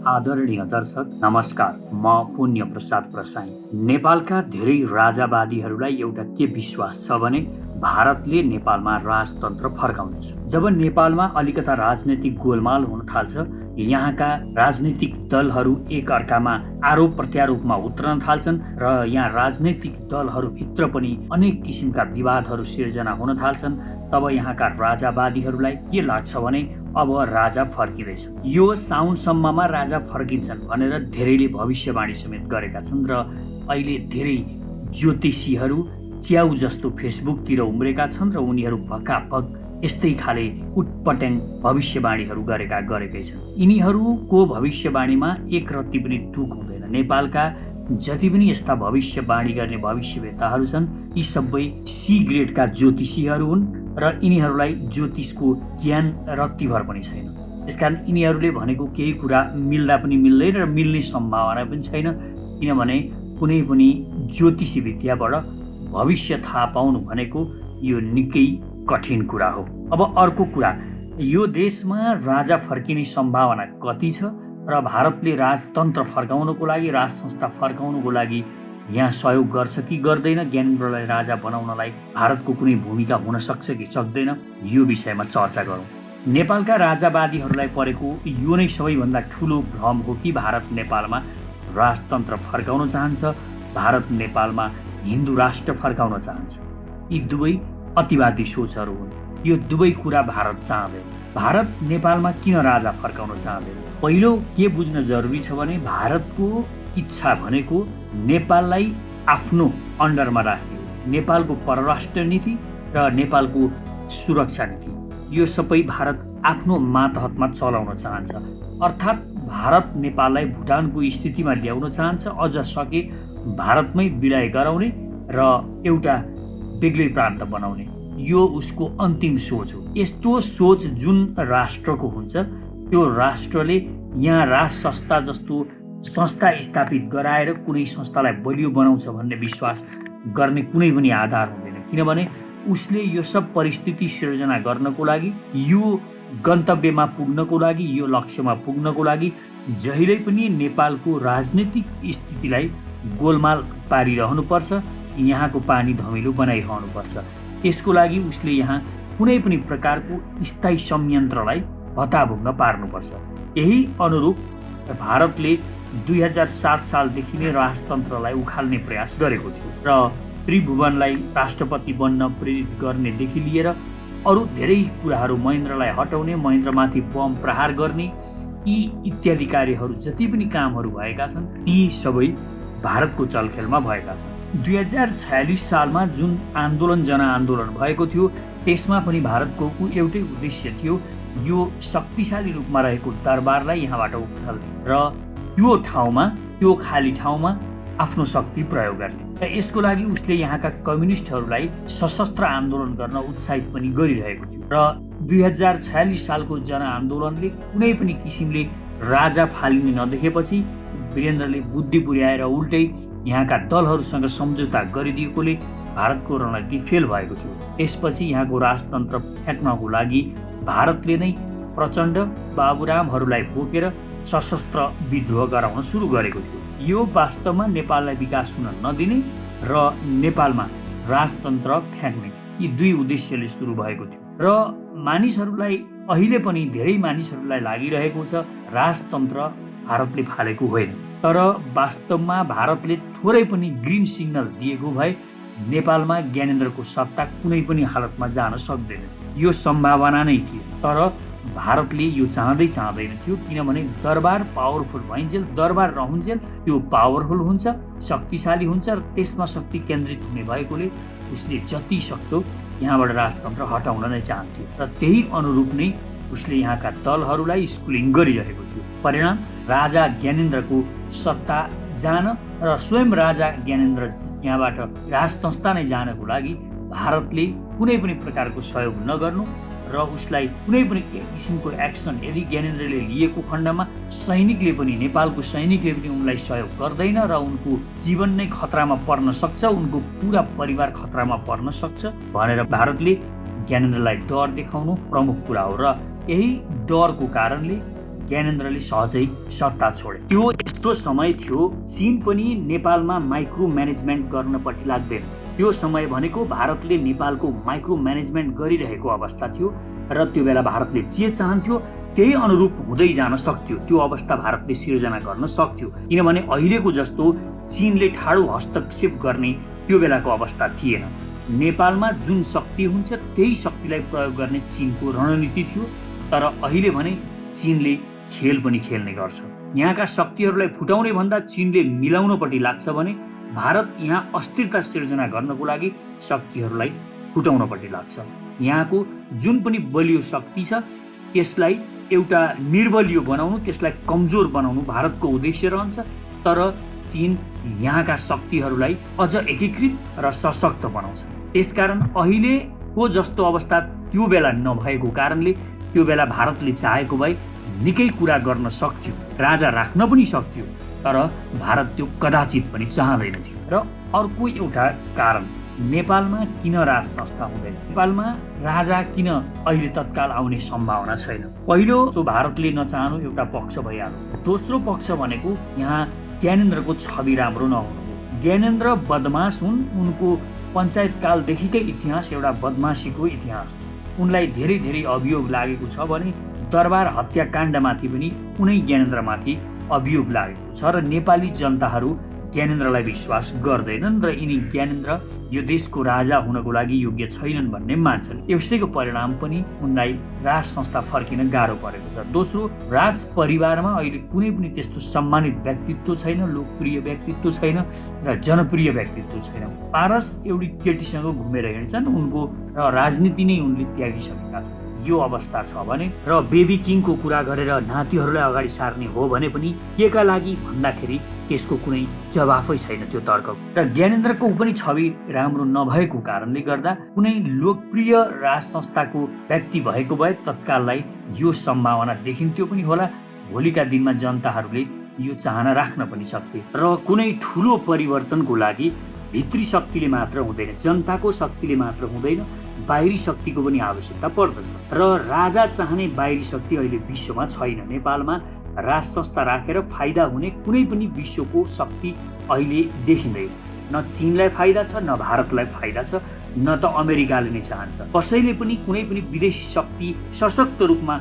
आदरणीय दर्शक नमस्कार, म पुण्य प्रसाद प्रसाई। नेपालका धेरै राजावादीहरूलाई एउटा के विश्वास छ भने भारतले नेपालमा राजतन्त्र फर्काउनेछ। जब नेपालमा अलिकता राजनैतिक गोलमाल हुन थाल्छ, यहाँका राजनैतिक दलहरू एक अर्कामा आरोप प्रत्यारोपमा उत्रन थाल्छन् र यहाँ राजनैतिक दलहरूभित्र पनि अनेक किसिमका विवादहरू सिर्जना हुन थाल्छन्, तब यहाँका राजावादीहरूलाई के लाग्छ भने अब राजा फर्किँदैछ। यो साउनसम्ममा राजा फर्किन्छन् भनेर धेरैले भविष्यवाणी समेत गरेका छन् र अहिले धेरै ज्योतिषीहरू च्याउ जस्तो फेसबुकतिर उम्रेका छन् र उनीहरू भक्काभक यस्तै खाले उटपट्याङ भविष्यवाणीहरू गरेकै छन्। यिनीहरूको भविष्यवाणीमा एक रत्ती पनि तुक हुँदैन। नेपालका जति पनि यस्ता भविष्यवाणी गर्ने भविष्यवेत्ताहरू छन्, यी सबै सी ग्रेडका ज्योतिषीहरू हुन् र यिनीहरूलाई ज्योतिषको ज्ञान रत्तीभर पनि छैन। त्यसकारण यिनीहरूले भनेको केही कुरा मिल्दा पनि मिल्दैन र मिल्ने सम्भावना पनि छैन, किनभने कुनै पनि ज्योतिषी विद्याबाट भविष्य थाहा पाउनु भनेको यो निकै कठिन कुरा हो। अब अर्को कुरा, यो देशमा राजा फर्किने सम्भावना कति छ र भारतले राजतन्त्र फर्काउनको लागि, राज संस्था फर्काउनको लागि यहाँ सहयोग गर्छ कि गर्दैन, ज्ञानेन्द्रलाई राजा बनाउनलाई भारतको कुनै भूमिका हुन सक्छ कि सक्दैन, यो विषयमा चर्चा गरौँ। नेपालका राजावादीहरूलाई परेको यो नै सबैभन्दा ठुलो भ्रम हो कि भारत नेपालमा राजतन्त्र फर्काउन चाहन्छ, भारत नेपालमा हिन्दू राष्ट्र फर्काउन चाहन्छ। यी दुवै अतिवादी सोचहरू हुन्। यो दुवै कुरा भारत चाहँदैन। भारत नेपालमा किन राजा फर्काउन चाहँदैन? पहिलो के बुझ्न जरुरी छ भने भारतको इच्छा भनेको नेपाललाई आफ्नो अन्डरमा राख्ने हो। नेपालको परराष्ट्र नीति र नेपालको सुरक्षा नीति यो सबै भारत आफ्नो मातहतमा चलाउन चाहन्छ। अर्थात् भारत नेपाललाई भुटानको स्थितिमा ल्याउन चाहन्छ, अझ सके भारतमै विलय गराउने र एउटा बेग्लै प्रान्त बनाउने। यो उसको अन्तिम सोच हो। यस्तो सोच जुन राष्ट्रको हुन्छ, त्यो राष्ट्रले यहाँ राज संस्था जस्तो संस्था स्थापित गराएर कुनै संस्थालाई बलियो बनाउँछ भन्ने विश्वास गर्ने कुनै पनि आधार हुँदैन, किनभने उसले यो सब परिस्थिति सिर्जना गर्नको लागि, यो गन्तव्यमा पुग्नको लागि, यो लक्ष्यमा पुग्नको लागि जहिल्यै पनि नेपालको राजनीतिक स्थितिलाई गोलमाल पारिरहनुपर्छ, यहाँको पानी धमिलो बनाइरहनुपर्छ। यसको लागि उसले यहाँ कुनै पनि प्रकारको स्थायी संयन्त्रलाई भत्ताभुङ्ग पार्नुपर्छ। यही अनुरूप भारतले 2007 सालदेखि नै राजतन्त्रलाई उखाल्ने प्रयास गरेको थियो र त्रिभुवनलाई राष्ट्रपति बन्न प्रेरित गर्नेदेखि लिएर अरू धेरै कुराहरू, महेन्द्रलाई हटाउने, महेन्द्रमाथि बम प्रहार गर्ने, यी इत्यादि कार्यहरू जति पनि कामहरू भएका छन्, ती सबै भारतको चलखेलमा भएका छन्। 2046 सालमा जुन जनआन्दोलन भएको थियो, त्यसमा पनि भारतको एउटै उद्देश्य थियो, यो शक्तिशाली रूपमा रहेको दरबारलाई यहाँबाट उखाल्ने र त्यो खाली ठाउँमा आफ्नो शक्ति प्रयोग गर्ने। र यसको लागि उसले यहाँका कम्युनिस्टहरूलाई सशस्त्र आन्दोलन गर्न उत्साहित पनि गरिरहेको थियो। र 2046 सालको जनआन्दोलनले कुनै पनि किसिमले राजा फालिने नदेखेपछि वीरेन्द्रले बुद्धि पुर्याएर उल्टै यहाँका दलहरूसँग सम्झौता गरिदिएकोले भारतको रणनीति फेल भएको थियो। त्यसपछि यहाँको राजतन्त्र फ्याँक्नको लागि भारतले नै प्रचण्ड बाबुरामहरूलाई बोकेर सशस्त्र विद्रोह गराउन सुरु गरेको थियो। यो वास्तवमा नेपाललाई विकास हुन नदिने र नेपालमा राजतन्त्र फ्याँक्ने, यी दुई उद्देश्यले सुरु भएको थियो। र मानिसहरूलाई अहिले पनि धेरै मानिसहरूलाई लागिरहेको छ राजतन्त्र भारतले फालेको होइन, तर वास्तवमा भारतले थोरै पनि ग्रिन सिग्नल दिएको भए नेपालमा ज्ञानेन्द्रको सत्ता कुनै पनि हालतमा जान सक्दैन। यो सम्भावना नै थियो, तर भारतले यो चाहँदैन थियो, किनभने दरबार पावरफुल भइन्जेल, दरबार रहन्जेल त्यो पावरफुल हुन्छ, शक्तिशाली हुन्छ र त्यसमा शक्ति केन्द्रित हुने भएकोले उसले जति सक्दो यहाँबाट राजतन्त्र हटाउन नै चाहन्थ्यो र त्यही अनुरूप नै उसले यहाँका दलहरूलाई स्कुलिङ गरिरहेको थियो। परिणाम राजा ज्ञानेन्द्रको सत्ता जान र स्वयं राजा ज्ञानेन्द्र यहाँबाट राज संस्था नै जानको लागि भारतले कुनै पनि प्रकारको सहयोग नगर्नु र उसलाई कुनै पनि किसिमको एक्सन यदि ज्ञानेन्द्रले लिएको खण्डमा सैनिकले पनि, नेपालको सैनिकले पनि उनलाई सहयोग गर्दैन र उनको जीवन नै खतरामा पर्न सक्छ, उनको पुरा परिवार खतरामा पर्न सक्छ भनेर भारतले ज्ञानेन्द्रलाई डर देखाउनु प्रमुख कुरा हो। र यही डरको कारणले ज्ञानेन्द्रले सहजै सत्ता छोडे। त्यो यस्तो समय थियो चीन पनि नेपालमा माइक्रो म्यानेजमेन्ट गर्नपट्टि लाग्दैन। त्यो समय भनेको भारतले नेपालको माइक्रो म्यानेजमेन्ट गरिरहेको अवस्था थियो र त्यो बेला भारतले जे चाहन्थ्यो त्यही अनुरूप हुँदै जान सक्थ्यो। त्यो अवस्था भारतले सिर्जना गर्न सक्थ्यो, किनभने अहिलेको जस्तो चीनले ठाडो हस्तक्षेप गर्ने त्यो बेलाको अवस्था थिएन। नेपालमा जुन शक्ति हुन्छ त्यही शक्तिलाई प्रयोग गर्ने चीनको रणनीति थियो। तर अहिले भने चीनले खेल पनि खेल्ने गर्छ। यहाँका शक्तिहरूलाई फुटाउने भन्दा चीनले मिलाउनपट्टि लाग्छ भने भारत यहाँ अस्थिरता सिर्जना गर्नको लागि शक्तिहरूलाई फुटाउनपट्टि लाग्छ। यहाँको जुन पनि बलियो शक्ति छ त्यसलाई एउटा निर्बलियो बनाउनु, त्यसलाई कमजोर बनाउनु भारतको उद्देश्य रहन्छ। तर चीन यहाँका शक्तिहरूलाई अझ एकीकृत र सशक्त बनाउँछ। त्यसकारण अहिलेको जस्तो अवस्था त्यो बेला नभएको कारणले त्यो बेला भारतले चाहेको भए निकै कुरा गर्न सक्थ्यो, राजा राख्न पनि सक्थ्यो, तर भारत त्यो कदाचित पनि चाहँदैन थियो। र अर्को एउटा कारण, नेपालमा किन राज संस्था हुँदैन, नेपालमा राजा किन अहिले तत्काल आउने सम्भावना छैन। पहिलो तो भारतले नचाहनु एउटा पक्ष भइहाल्यो। दोस्रो पक्ष भनेको यहाँ ज्ञानेन्द्रको छवि राम्रो नहुनु हो। ज्ञानेन्द्र बदमास हुन्, उनको पञ्चायत कालदेखिकै इतिहास एउटा बदमासीको इतिहास छ। उनलाई धेरै धेरै अभियोग लागेको छ भने दरबार हत्याकाण्डमाथि पनि उनै ज्ञानेन्द्रमाथि अभियोग लागेको छ र नेपाली जनताहरू ज्ञानेन्द्रलाई विश्वास गर्दैनन् र यिनी ज्ञानेन्द्र यो देशको राजा हुनको लागि योग्य छैनन् भन्ने मान्छन्। यसैको परिणाम पनि उनलाई राज संस्था फर्किन गाह्रो परेको छ। दोस्रो, राज परिवारमा अहिले कुनै पनि त्यस्तो सम्मानित व्यक्तित्व छैन, लोकप्रिय व्यक्तित्व छैन र जनप्रिय व्यक्तित्व छैन। पारस एउटी केटीसँग घुमेर हिँड्छन्, उनको र राजनीति नै उनले त्यागिसकेका छन्। यो अवस्था छ भने र बेबी किङको कुरा गरेर नातिहरूलाई अगाडि सार्ने हो भने पनि केका लागि भन्दाखेरि त्यसको कुनै जवाफै छैन त्यो तर्क। र ज्ञानेन्द्रको पनि छवि राम्रो नभएको कारणले गर्दा कुनै लोकप्रिय राज संस्थाको व्यक्ति भएको भए तत्काललाई यो सम्भावना देखिन्थ्यो पनि होला। भोलिका दिनमा जनताहरूले यो चाहना राख्न पनि सक्थे र कुनै ठुलो परिवर्तनको लागि भित्री शक्तिले मात्र हुँदैन, जनताको शक्तिले मात्र हुँदैन, बाहिरी शक्तिको पनि आवश्यकता पर्दछ। र राजा चाहने बाहिरी शक्ति अहिले विश्वमा छैन। नेपालमा राज संस्था राखेर फाइदा हुने कुनै पनि विश्वको शक्ति अहिले देखिँदैन। न चीनलाई फाइदा छ, न भारतलाई फाइदा छ, न त अमेरिकाले नै चाहन्छ। कसैले पनि कुनै पनि विदेशी शक्ति सशक्त रूपमा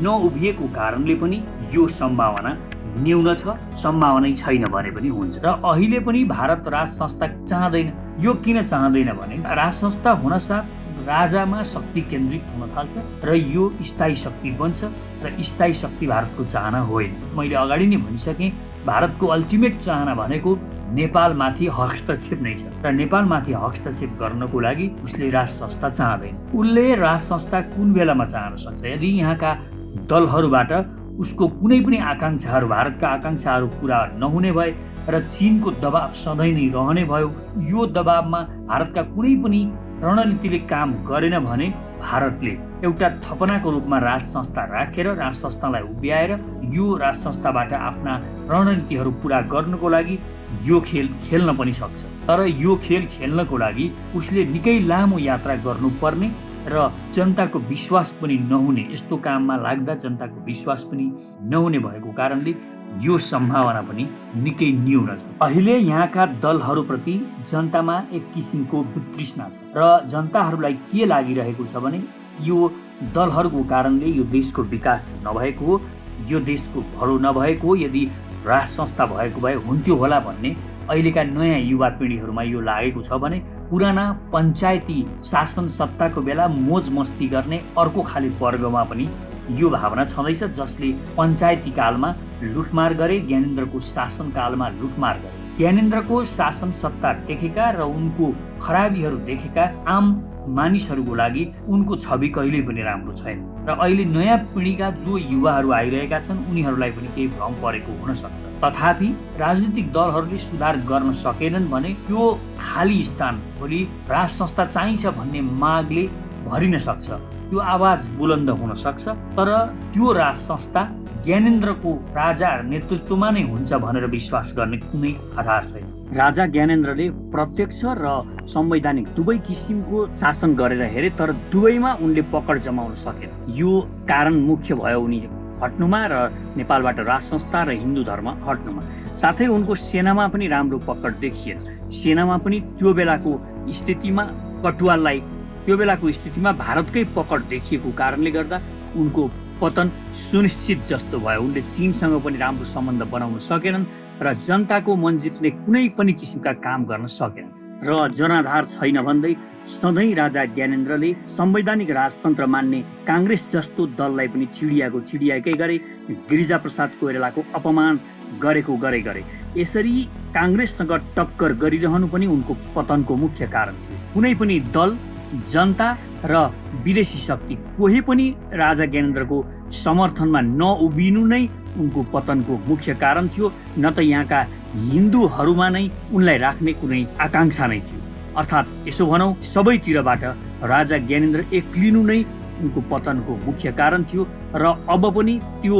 नउभिएको कारणले पनि यो सम्भावना न्यून छ, सम्भावनै छैन भने पनि हुन्छ। र अहिले पनि भारत राज संस्था चाहँदैन। यो किन चाहँदैन भने राज संस्था हुनसाथ राजामा शक्ति केन्द्रित हुन थाल्छ र यो स्थायी शक्ति बन्छ र स्थायी शक्ति भारतको चाहना होइन। मैले अगाडि नै भनिसकेँ, भारतको अल्टिमेट चाहना भनेको नेपालमाथि हस्तक्षेप नै छ र नेपालमाथि हस्तक्षेप गर्नको लागि उसले राज संस्था चाहँदैन। उसले राज संस्था कुन बेलामा चाहन सक्छ? यदि यहाँका दलहरूबाट उसको कुनै पनि आकाङ्क्षाहरू, भारतका आकाङ्क्षाहरू पुरा नहुने भए र चीनको दबाब सधैँ नै रहने भयो, यो दबाबमा भारतका कुनै पनि रणनीतिले काम गरेन भने भारतले एउटा थपनाको रूपमा राज संस्था राखेर राज संस्थालाई उभ्याएर यो राज संस्थाबाट आफ्ना रणनीतिहरू पुरा गर्नको लागि यो खेल खेल्न पनि सक्छ। तर यो खेल खेल्नको लागि उसले निकै लामो यात्रा गर्नुपर्ने र जनताको विश्वास पनि नहुने, यस्तो काममा लाग्दा जनताको विश्वास पनि नहुने भएको कारणले यो सम्भावना पनि निकै न्यून छ। अहिले यहाँका दलहरूप्रति जनतामा एक किसिमको वितृष्णा छ र जनताहरूलाई के लागिरहेको छ भने यो दलहरूको कारणले यो देशको विकास नभएको हो, यो देशको भलो नभएको हो। यदि राज संस्था भएको भए हुन्थ्यो होला भन्ने अहिलेका नयाँ युवा पिँढीहरूमा यो लागेको छ भने पुराना पञ्चायती शासन सत्ताको बेला मोज मस्ती गर्ने अर्को खाले वर्गमा पनि यो भावना छँदैछ, जसले पञ्चायती कालमा लुटमार गरे, ज्ञानेन्द्रको शासनकालमा लुटमार गरे। ज्ञानेन्द्रको शासन सत्ता देखेका र उनको खराबीहरू देखेका आम मानिसहरूको लागि उनको छवि कहिल्यै पनि राम्रो छैन र अहिले नयाँ पिँढीका जो युवाहरू आइरहेका छन् उनीहरूलाई पनि केही भ्रम परेको हुन सक्छ। तथापि राजनीतिक दलहरूले सुधार गर्न सकेनन् भने यो खाली स्थान भोलि राज संस्था चाहिन्छ भन्ने मागले भरिन सक्छ, त्यो आवाज बुलन्द हुन सक्छ। तर त्यो राज संस्था ज्ञानेन्द्रको राजा नेतृत्वमा नै हुन्छ भनेर विश्वास गर्ने कुनै आधार छैन। राजा ज्ञानेन्द्रले प्रत्यक्ष र संवैधानिक दुवै किसिमको शासन गरेर हेरे, तर दुवैमा उनले पकड जमाउन सकेन। यो कारण मुख्य भयो उनी हट्नुमा र नेपालबाट राज संस्था र हिन्दू धर्म हट्नुमा। साथै उनको सेनामा पनि राम्रो पकड देखिएन। सेनामा पनि त्यो बेलाको स्थितिमा कटुवाललाई त्यो बेलाको स्थितिमा भारतकै पकड देखिएको कारणले गर्दा उनको पतन सुनिश्चित जस्तो भयो। उनले चीनसँग पनि राम्रो सम्बन्ध बनाउन सकेनन् र जनताको मन जित्ने कुनै पनि किसिमका काम गर्न सकेनन् र जनाधार छैन भन्दै सधैँ राजा ज्ञानेन्द्रले संवैधानिक राजतन्त्र मान्ने काङ्ग्रेस जस्तो दललाई पनि चिडियाकै गरे। गिरिजाप्रसाद कोइरालाको अपमान गरेको गरे। यसरी काङ्ग्रेससँग टक्कर गरिरहनु पनि उनको पतनको मुख्य कारण थियो। कुनै पनि दल, जनता र विदेशी शक्ति कोही पनि राजा ज्ञानेन्द्रको समर्थनमा नउभिनु नै उनको पतनको मुख्य कारण थियो, न त यहाँका हिन्दूहरूमा नै उनलाई राख्ने कुनै आकाङ्क्षा नै थियो। अर्थात् यसो भनौँ, सबैतिरबाट राजा ज्ञानेन्द्र एक्लिनु नै उनको पतनको मुख्य कारण थियो र अब पनि त्यो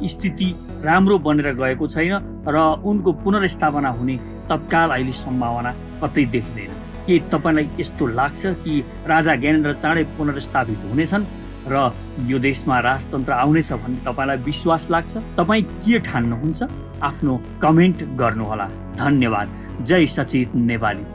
स्थिति राम्रो बनेर गएको छैन र उनको पुनर्स्थापना हुने तत्काल अहिले सम्भावना कतै देखिँदैन। के तपाईँलाई यस्तो लाग्छ कि राजा ज्ञानेन्द्र चाँडै पुनर्स्थापित हुनेछन् र यो देशमा राजतन्त्र आउनेछ भन्ने तपाईँलाई विश्वास लाग्छ? तपाईँ के ठान्नुहुन्छ? आफ्नो कमेन्ट गर्नुहोला। धन्यवाद। जय सचेत नेपाली।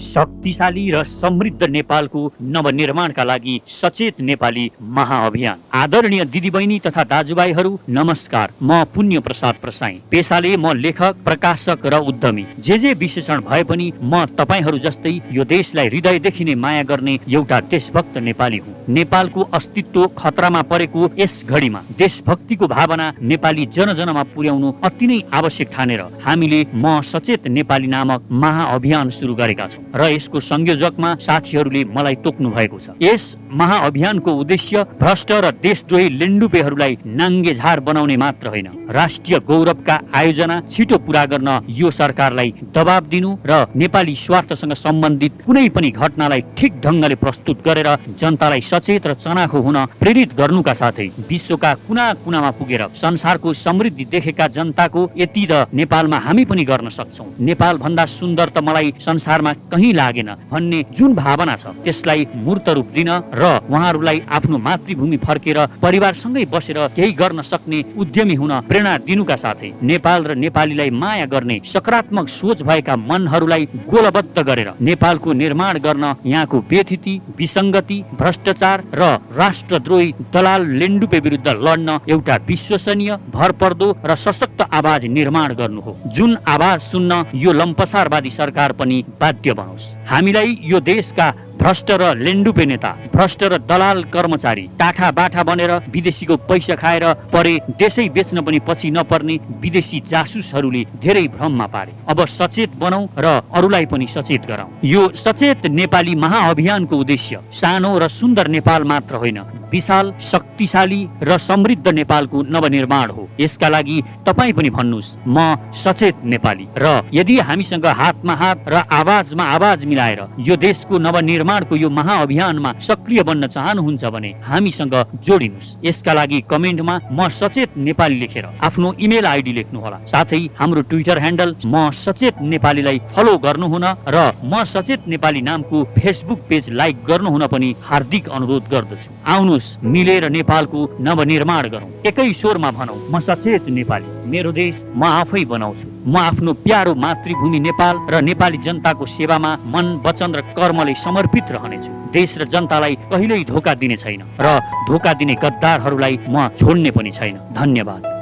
शक्तिशाली र समृद्ध नेपालको नवनिर्माणका लागि सचेत नेपाली महाअभियान। आदरणीय दिदीबहिनी तथा दाजुभाइहरू नमस्कार। म पुण्य प्रसाद प्रसाई। पेशाले म लेखक, प्रकाशक र उद्यमी। जे विशेषण भए पनि म तपाईहरू जस्तै यो देशलाई हृदयदेखि नै माया गर्ने एउटा देशभक्त नेपाली हुँ। नेपालको अस्तित्व खतरामा परेको यस घडीमा देशभक्तिको भावना नेपाली जनजनमा पुर्याउनु अति नै आवश्यक ठानेर हामीले म सचेत नेपाली नामक महाअभियान सुरु गरेका छौँ र यसको संयोजकमा साथीहरूले मलाई तोक्नु भएको छ। यस महाअभियानको उद्देश्य भ्रष्ट र देशद्रोही लेन्डुपेहरूलाई नाङ्गेझार बनाउने मात्र होइन, राष्ट्रिय गौरवका आयोजना छिटो पूरा गर्न यो सरकारलाई दबाब दिनु र नेपाली स्वार्थसँग सम्बन्धित कुनै पनि घटनालाई ठिक ढङ्गले प्रस्तुत गरेर जनतालाई सचेत र चनाखो हुन प्रेरित गर्नुका साथै विश्वका कुना कुनामा पुगेर संसारको समृद्धि देखेका जनताको यति त नेपालमा हामी पनि गर्न सक्छौँ, नेपाल भन्दा सुन्दर त मलाई संसारमा कहीँ लागेन भन्ने जुन भावना छ त्यसलाई मूर्त रूप दिन र उहाँहरूलाई आफ्नो मातृभूमि फर्केर परिवारसँगै बसेर केही गर्न सक्ने उद्यमी हुन प्रेरणा दिनुका साथै नेपाल र नेपालीलाई माया गर्ने सकारात्मक सोच भएका मनहरूलाई गोलबद्ध गरेर नेपालको निर्माण गर्न यहाँको व्यथिति, विसङ्गति, भ्रष्टाचार र राष्ट्रद्रोही दलाल लेन्डुपे विरुद्ध लड्न एउटा विश्वसनीय, भरपर्दो र सशक्त आवाज निर्माण गर्नु हो, जुन आवाज सुन्न यो लम्पसारवादी सरकार पनि बाध्य बनोस्। हामीलाई यो देशका भ्रष्ट र लेन्डुपे नेता, भ्रष्ट र दलाल कर्मचारी, टाठा बाठा बनेर विदेशीको पैसा खाएर परे देशै बेच्न पनि पछि नपर्ने विदेशी जासुसहरूले धेरै भ्रममा पारे। अब सचेत बनौं र अरूलाई पनि सचेत गराउँ। यो सचेत नेपाली महाअभियानको उद्देश्य सानो र सुन्दर नेपाल मात्र होइन, विशाल, शक्तिशाली र समृद्ध नेपालको नवनिर्माण हो। यसका लागि तपाईँ पनि भन्नुहोस्, म सचेत नेपाली। र यदि हामीसँग हातमा हात र आवाजमा आवाज मिलाएर यो देशको नवनिर्माणको यो महाअभियानमा सक्रिय बन्न चाहनुहुन्छ भने हामीसँग जोडिनुहोस्। यसका लागि कमेन्टमा म सचेत नेपाली लेखेर आफ्नो इमेल आइडी लेख्नुहोला। साथै हाम्रो ट्विटर ह्यान्डल म सचेत नेपालीलाई फलो गर्नुहुन र म सचेत नेपाली नामको फेसबुक पेज लाइक गर्नुहुन पनि हार्दिक अनुरोध गर्दछु। आउनुहोस् मिलेर नेपालको नवनिर्माण गरौँ। एकै स्वरमा भनौँ, म सचेत नेपाली, मेरो देश म आफै बनाउँछु। म आफ्नो प्यारो मातृभूमि नेपाल र नेपाली जनताको सेवामा मन, वचन र कर्मले समर्पित रहनेछु। देश र जनतालाई कहिल्यै धोका दिने छैन र धोका दिने गद्दारहरूलाई म छोड्ने पनि छैन। धन्यवाद।